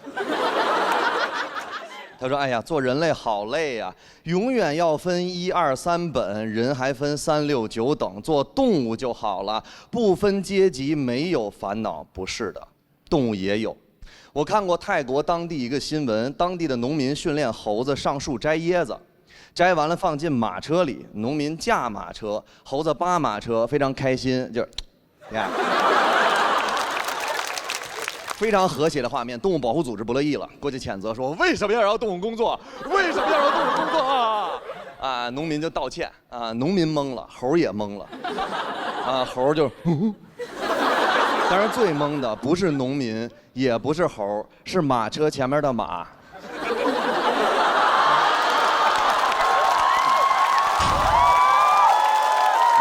他说：“哎呀，做人类好累呀，永远要分1、2、3本，人还分3、6、9等，做动物就好了，不分阶级，没有烦恼。”不是的，动物也有。我看过泰国当地一个新闻，当地的农民训练猴子上树摘椰子。摘完了放进马车里，农民驾马车，猴子扒马车，非常开心，就是，你看，非常和谐的画面。动物保护组织不乐意了，过去谴责说：“为什么要让动物工作？为什么要让动物工作啊？”啊，农民就道歉啊，农民懵了，猴也懵了，啊，猴就，当然最懵的不是农民，也不是猴，是马车前面的马。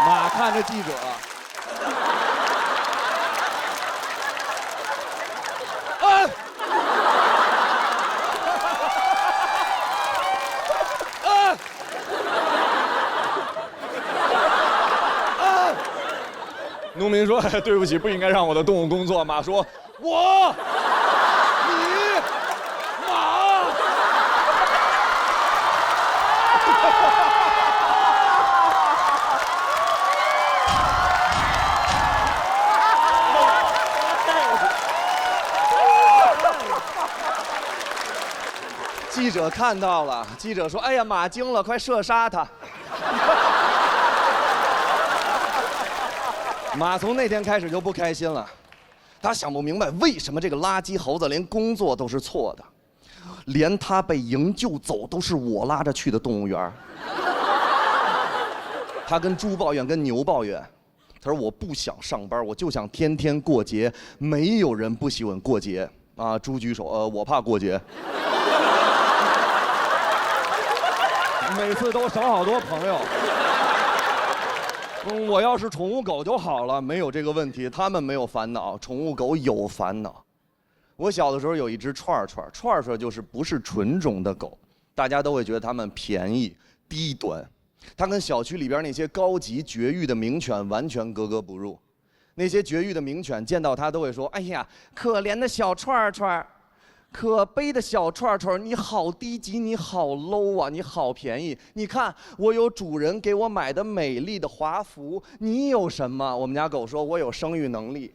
马看着记者，农民说：“哎，对不起，不应该让我的动物工作。”马说：“我，你，马。”记者看到了，记者说：“哎呀，马惊了，快射杀他！”马从那天开始就不开心了，他想不明白为什么这个垃圾猴子连工作都是错的，连他被营救走都是我拉着去的动物园。他跟猪抱怨，跟牛抱怨，他说：“我不想上班，我就想天天过节，没有人不喜欢过节啊。”猪举手，我怕过节。每次都少好多朋友。我要是宠物狗就好了，没有这个问题，他们没有烦恼，宠物狗有烦恼。我小的时候有一只串串，串串就是不是纯种的狗，大家都会觉得它们便宜低端，它跟小区里边那些高级绝育的名犬完全格格不入。那些绝育的名犬见到它都会说：“哎呀，可怜的小串串，可悲的小串串，你好低级，你好 low 啊，你好便宜。你看我有主人给我买的美丽的华服，你有什么？”我们家狗说：“我有生育能力。”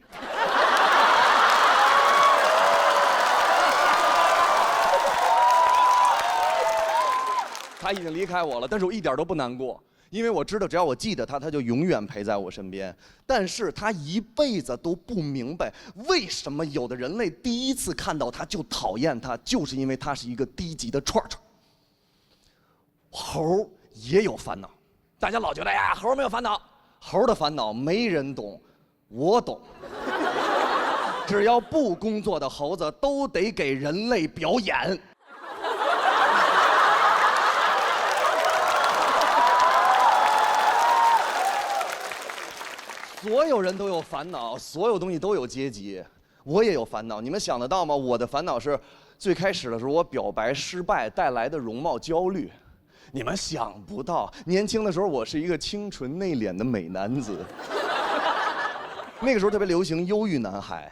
它已经离开我了，但是我一点都不难过。因为我知道，只要我记得他，他就永远陪在我身边。但是他一辈子都不明白，为什么有的人类第一次看到他就讨厌他，就是因为他是一个低级的串串。猴也有烦恼，大家老觉得呀，猴没有烦恼，猴的烦恼没人懂，我懂。只要不工作的猴子都得给人类表演。所有人都有烦恼，所有东西都有阶级，我也有烦恼。你们想得到吗？我的烦恼是，最开始的时候我表白失败带来的容貌焦虑。你们想不到，年轻的时候我是一个清纯内敛的美男子。那个时候特别流行忧郁男孩。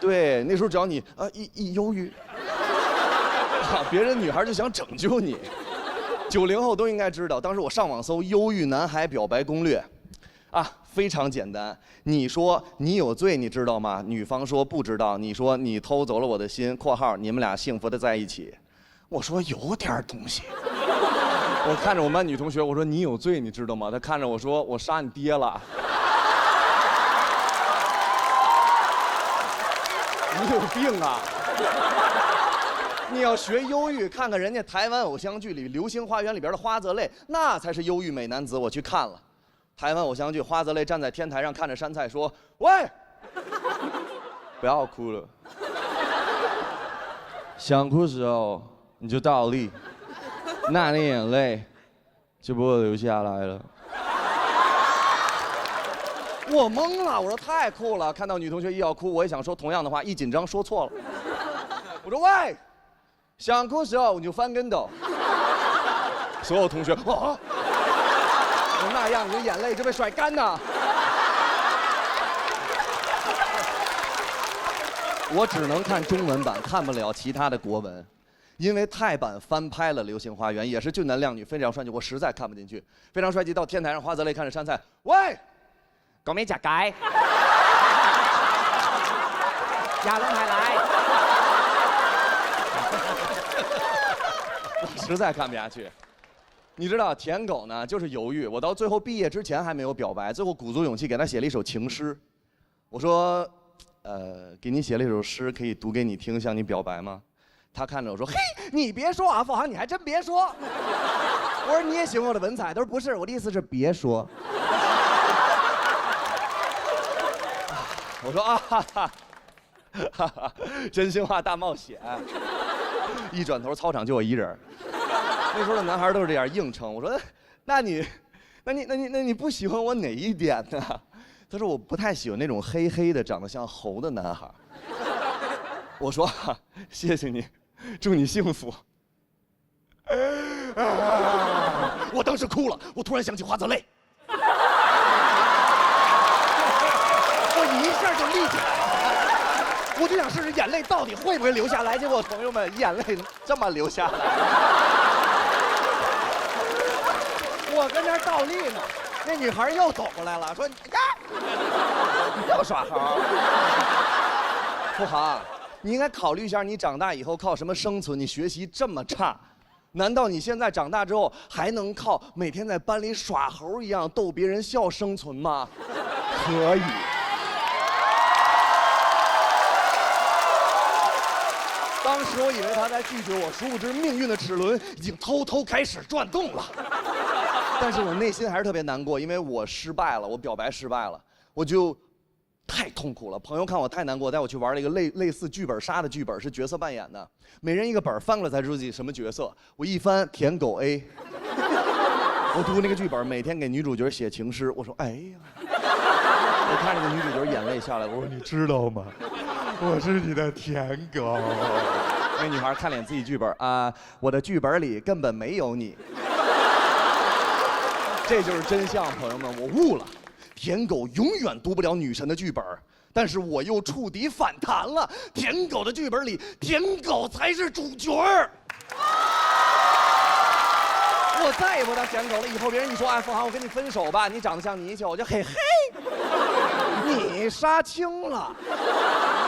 对，那时候只要你一忧郁，别人女孩就想拯救你。90后都应该知道，当时我上网搜忧郁男孩表白攻略，非常简单。你说你有罪，你知道吗？女方说不知道。你说你偷走了我的心（括号你们俩幸福的在一起）。我说有点东西。我看着我们班女同学，我说你有罪，你知道吗？她看着我说我杀你爹了。你有病啊！你要学忧郁，看看人家台湾偶像剧里《流星花园》里边的花泽类，那才是忧郁美男子。我去看了台湾偶像剧，花泽类站在天台上看着杉菜说：“喂，不要哭了，想哭时候你就倒立，那你眼泪就不会流下来了。”我懵了，我说太酷了。看到女同学一要哭，我也想说同样的话，一紧张说错了。我说喂。想哭时候你就翻跟斗，所有同学那样你的眼泪就被甩干呐。我只能看中文版，看不了其他的国文，因为泰版翻拍了《流星花园》，也是俊男靓女，非常帅气，我实在看不进去。非常帅气，到天台上，花泽类看着杉菜，喂，讲咩食雞？廿兩係嚟。实在看不下去。你知道舔狗呢就是犹豫，我到最后毕业之前还没有表白，最后鼓足勇气给他写了一首情诗。我说给你写了一首诗，可以读给你听，向你表白吗？他看着我说：“嘿，你别说啊，富航，你还真别说。”我说：“你也喜欢我的文采？”他说：“不是，我的意思是别说。”我说：“哈哈，真心话大冒险。”一转头，操场就我一人。那时候的男孩都是这样硬撑。我说：“那你不喜欢我哪一点呢？”他说：“我不太喜欢那种黑黑的、长得像猴的男孩。”我说：“谢谢你，祝你幸福。”我当时哭了，我突然想起花泽类，我一下就立起来了。我就想试试眼泪到底会不会流下来，结果朋友们，眼泪这么流下来。我跟那儿倒立呢，那女孩又走过来了，说：“呀，你又耍猴。”富航，你应该考虑一下，你长大以后靠什么生存？你学习这么差，难道你现在长大之后还能靠每天在班里耍猴一样逗别人笑生存吗？可以。当时我以为他在拒绝我，殊不知命运的齿轮已经偷偷开始转动了。但是我内心还是特别难过，因为我失败了，我表白失败了，我就太痛苦了。朋友看我太难过，带我去玩了一个类似剧本杀的剧本，是角色扮演的，每人一个本，翻过来才知道自己什么角色。我一翻，舔狗 A。我读那个剧本，每天给女主角写情诗。我说：“哎呀！”我看着那女主角眼泪下来，我说：“你知道吗？我是你的舔狗。”那女孩看脸自己剧本啊，我的剧本里根本没有你。这就是真相，朋友们，我悟了。舔狗永远读不了女神的剧本，但是我又触底反弹了。舔狗的剧本里，舔狗才是主角儿。我再也不当舔狗了。以后别人一说，哎，付航，我跟你分手吧，你长得像泥鳅，我就嘿嘿，你杀青了，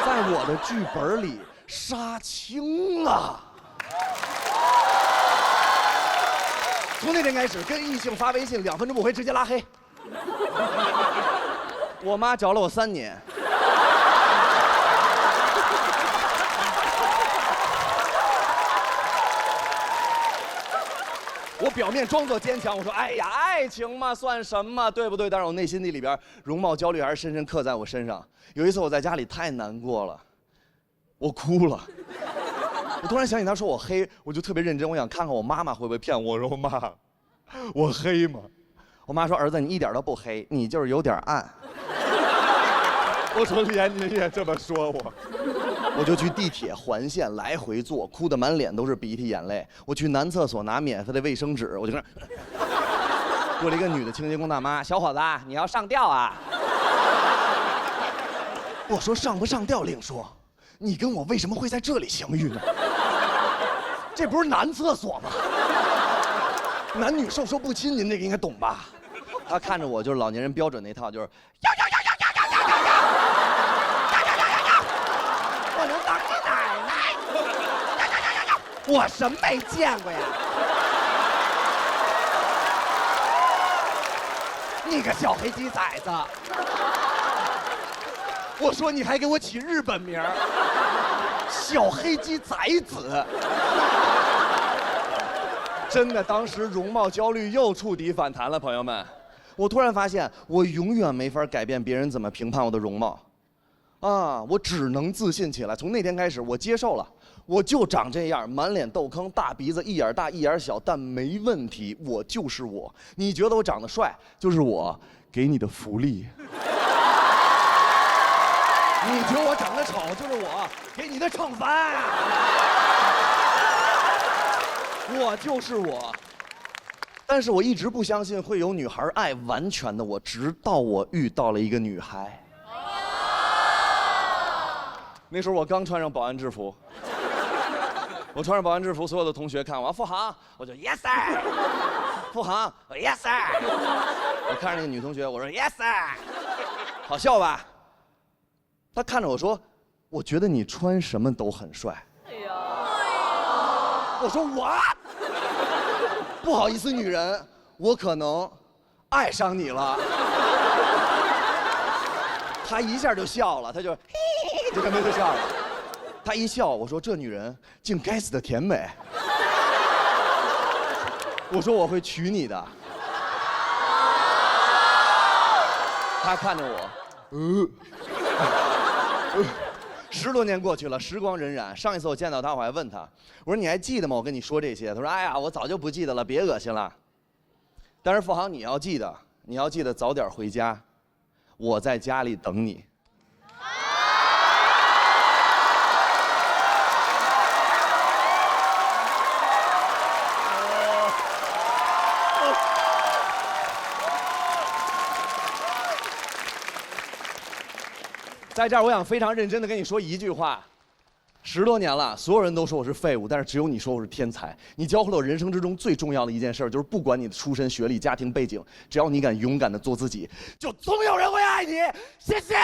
在我的剧本里杀青了。从那天开始，跟异性发微信2分钟不回直接拉黑。我妈找了我3年。我表面装作坚强，我说：“哎呀，爱情嘛，算什么，对不对？”但是我内心里边容貌焦虑还是深深刻在我身上。有一次我在家里太难过了，我哭了。我突然想起他说我黑，我就特别认真，我想看看我妈妈会不会骗我。我说妈，我黑吗？我妈说儿子你一点都不黑，你就是有点暗。我说连您也这么说我。我就去地铁环线来回坐，哭得满脸都是鼻涕眼泪。我去男厕所拿免费的卫生纸，我就跟那过来一个女的清洁工大妈，小伙子你要上吊啊？我说上不上吊另说，你跟我为什么会在这里相遇呢？这不是男厕所吗？男女授受不亲，您这个应该懂吧？他看着我就是老年人标准那套，就是我能当你奶奶？我什么没见过呀？你个小黑鸡崽子！我说你还给我起日本名儿，小黑鸡崽子。真的，当时容貌焦虑又触底反弹了，朋友们。我突然发现，我永远没法改变别人怎么评判我的容貌，啊，我只能自信起来。从那天开始，我接受了，我就长这样，满脸痘坑，大鼻子，一眼大一眼小，但没问题，我就是我。你觉得我长得帅，就是我给你的福利。你觉得我长得丑，就是我给你的惩罚。我就是我。但是我一直不相信会有女孩爱完全的我，直到我遇到了一个女孩。那时候我刚穿上保安制服，我穿上保安制服，所有的同学看我，付航，我就 yes sir， 付航，我 yes sir， 我看着那个女同学，我说 yes sir， 好笑吧？她看着我说，我觉得你穿什么都很帅。我说 what？ 不好意思，女人，我可能爱上你了。她一下就笑了，她就嘿，就跟没就笑了。她一笑，我说这女人竟该死的甜美。我说我会娶你的。她看着我，10多年过去了，时光荏苒。上一次我见到他，我还问他，我说你还记得吗？我跟你说这些。他说哎呀，我早就不记得了，别恶心了。但是付航，你要记得早点回家，我在家里等你。在这儿，我想非常认真的跟你说一句话：10多年了，所有人都说我是废物，但是只有你说我是天才。你教会了我人生之中最重要的一件事，就是不管你的出身、学历、家庭背景，只要你敢勇敢的做自己，就总有人会爱你。谢谢。